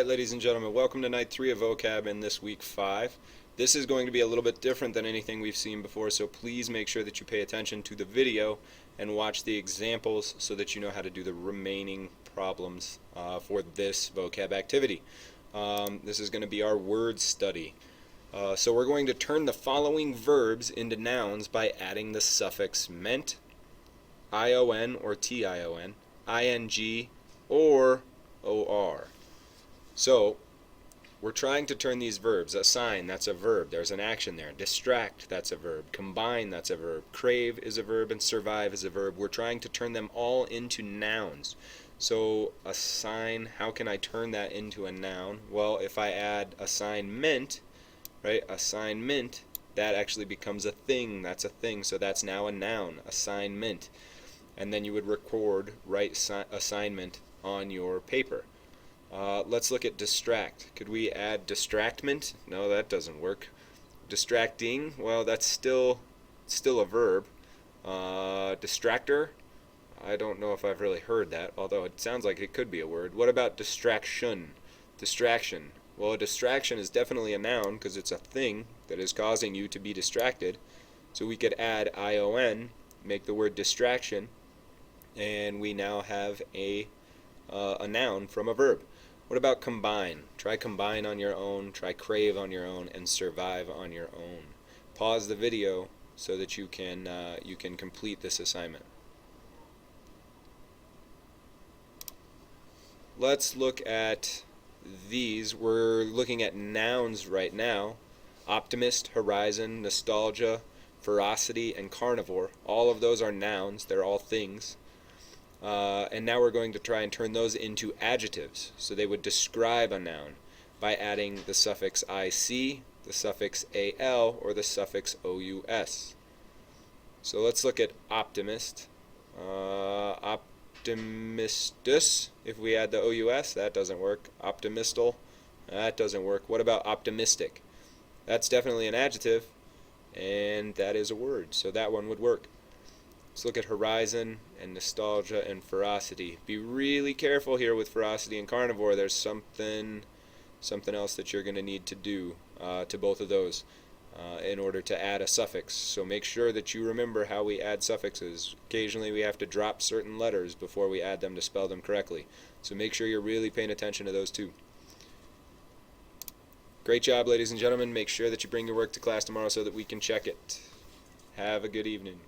Alright, ladies and gentlemen, welcome to night 3 of vocab in this week 5. This is going to be a little bit different than anything we've seen before, so please make sure that you pay attention to the video and watch the examples so that you know how to do the remaining problems for this vocab activity. This is going to be our word study. So we're going to turn the following verbs into nouns by adding the suffix ment, ion or tion, ing, or or. So we're trying to turn these verbs. Assign, that's a verb. There's an action there. Distract, that's a verb. Combine, that's a verb. Crave is a verb, and survive is a verb. We're trying to turn them all into nouns. So assign, how can I turn that into a noun? Well, if I add assignment, right? Assignment, that actually becomes a thing. That's a thing. So that's now a noun. Assignment. And then you would write assignment on your paper. Let's look at distract. Could we add distractment? No, that doesn't work. Distracting, well, that's still a verb. Distractor, I don't know if I've really heard that, although it sounds like it could be a word. What about distraction? Distraction. Well, a distraction is definitely a noun because it's a thing that is causing you to be distracted. So we could add ion, make the word distraction, and we now have a noun from a verb. What about combine? Try combine on your own, try crave on your own, and survive on your own. Pause the video so that you can complete this assignment. Let's look at these. We're looking at nouns right now. Optimist, horizon, nostalgia, ferocity, and carnivore. All of those are nouns. They're all things. And now we're going to try and turn those into adjectives. So they would describe a noun by adding the suffix ic, the suffix al, or the suffix ous. So let's look at optimist. Optimistus, if we add the ous, that doesn't work. Optimistal, that doesn't work. What about optimistic? That's definitely an adjective, and that is a word, so that one would work. Let's look at horizon and nostalgia and ferocity. Be really careful here with ferocity and carnivore. There's something else that you're going to need to do to both of those in order to add a suffix. So make sure that you remember how we add suffixes. Occasionally we have to drop certain letters before we add them to spell them correctly. So make sure you're really paying attention to those too. Great job, ladies and gentlemen. Make sure that you bring your work to class tomorrow so that we can check it. Have a good evening.